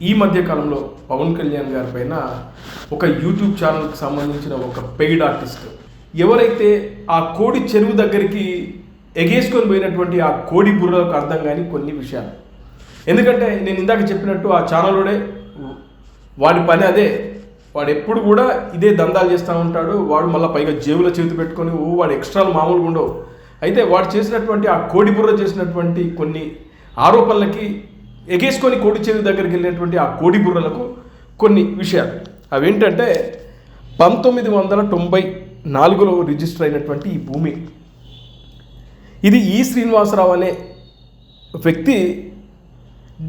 ఈ మధ్య కాలంలో పవన్ కళ్యాణ్ గారి పైన ఒక యూట్యూబ్ ఛానల్కి సంబంధించిన ఒక పెయిడ్ ఆర్టిస్ట్ ఎవరైతే ఆ కోడి చెరువు దగ్గరికి ఎగేసుకొని పోయినటువంటి ఆ కోడి బుర్రకు అర్థం కాని కొన్ని విషయాలు. ఎందుకంటే నేను ఇందాక చెప్పినట్టు ఆ ఛానల్లోనే వాడి పని అదే, వాడు ఎప్పుడు కూడా ఇదే దందాలు చేస్తూ ఉంటాడు. వాడు మళ్ళీ పైగా జేబులో చేతి పెట్టుకొని వాడు ఎక్స్ట్రాలు మామూలుగా ఉండవు. అయితే వాడు చేసినటువంటి ఆ కోడి బుర్ర చేసినటువంటి కొన్ని ఆరోపణలకి ఎగేసుకొని కోడి చెరువు దగ్గరికి వెళ్ళినటువంటి ఆ కోడి బుర్రలకు కొన్ని విషయాలు. అవేంటంటే 1994లో రిజిస్టర్ అయినటువంటి ఈ భూమి, ఇది ఈ శ్రీనివాసరావు అనే వ్యక్తి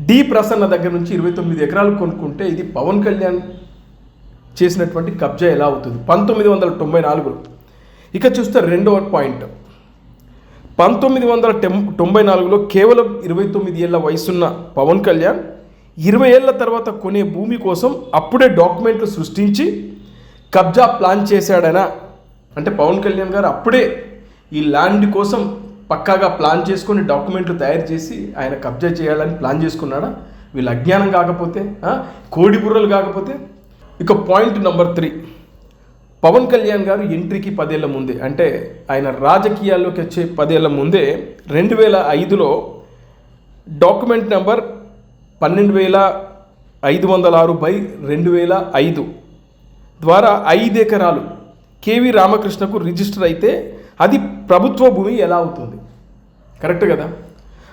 డి ప్రసన్న దగ్గర నుంచి 29 ఎకరాలు కొనుక్కుంటే ఇది పవన్ కళ్యాణ్ చేసినటువంటి కబ్జా ఎలా అవుతుంది 1994లో. ఇక చూస్తే రెండవ పాయింట్, 1994లో కేవలం 29 ఏళ్ల వయసున్న పవన్ కళ్యాణ్ 20 ఏళ్ల తర్వాత కొనే భూమి కోసం అప్పుడే డాక్యుమెంట్లు సృష్టించి కబ్జా ప్లాన్ చేశాడనా? అంటే పవన్ కళ్యాణ్ గారు అప్పుడే ఈ ల్యాండ్ కోసం పక్కాగా ప్లాన్ చేసుకొని డాక్యుమెంట్లు తయారు చేసి ఆయన కబ్జా చేయాలని ప్లాన్ చేసుకున్నాడా? వీళ్ళ అజ్ఞానం కాకపోతే, కోడి బుర్రలు కాకపోతే. ఇక పాయింట్ నెంబర్ 3, పవన్ కళ్యాణ్ గారు ఎంట్రీకి 10 ఏళ్ల ముందే, అంటే ఆయన రాజకీయాల్లోకి వచ్చే 10 ఏళ్ల ముందే 2005లో డాక్యుమెంట్ నెంబర్ 12,506/2005 ద్వారా 5 ఎకరాలు కేవి రామకృష్ణకు రిజిస్టర్ అయితే అది ప్రభుత్వ భూమి ఎలా అవుతుంది? కరెక్ట్ కదా?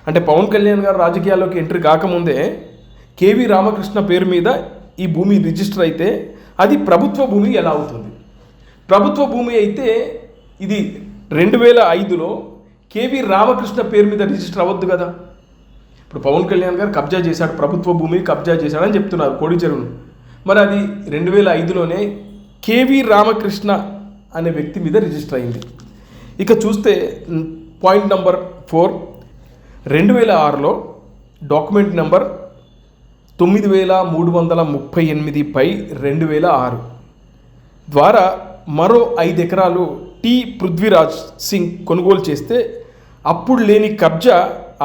అంటే పవన్ కళ్యాణ్ గారు రాజకీయాల్లోకి ఎంట్రీ కాకముందే కేవి రామకృష్ణ పేరు మీద ఈ భూమి రిజిస్టర్ అయితే అది ప్రభుత్వ భూమి ఎలా అవుతుంది? ప్రభుత్వ భూమి అయితే ఇది 2005లో కేవి రామకృష్ణ పేరు మీద రిజిస్టర్ అవ్వద్దు కదా. ఇప్పుడు పవన్ కళ్యాణ్ గారు కబ్జా చేశాడు, ప్రభుత్వ భూమిని కబ్జా చేశాడని చెప్తున్నారు కోడి చెరువును. మరి అది 2005లోనే కేవి రామకృష్ణ అనే వ్యక్తి మీద రిజిస్టర్ అయింది. ఇక చూస్తే పాయింట్ నెంబర్ 4, 2006లో డాక్యుమెంట్ నెంబర్ 9338/2006 ద్వారా మరో 5 ఎకరాలు టి పృథ్వీరాజ్ సింగ్ కొనుగోలు చేస్తే అప్పుడు లేని కబ్జా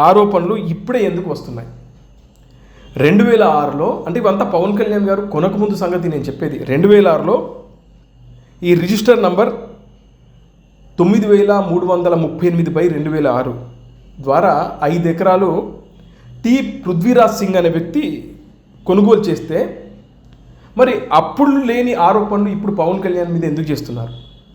ఆరోపణలు ఇప్పుడే ఎందుకు వస్తున్నాయి? 2006లో, అంటే ఇవంతా పవన్ కళ్యాణ్ గారు కొనకముందు సంగతి నేను చెప్పేది. 2006లో ఈ రిజిస్టర్ నంబర్ 9338/2006 ద్వారా 5 ఎకరాలు టి పృథ్వీరాజ్ సింగ్ అనే వ్యక్తి కొనుగోలు చేస్తే మరి అప్పుడు లేని ఆరోపణలు ఇప్పుడు పవన్ కళ్యాణ్ మీద ఎందుకు చేస్తున్నారు?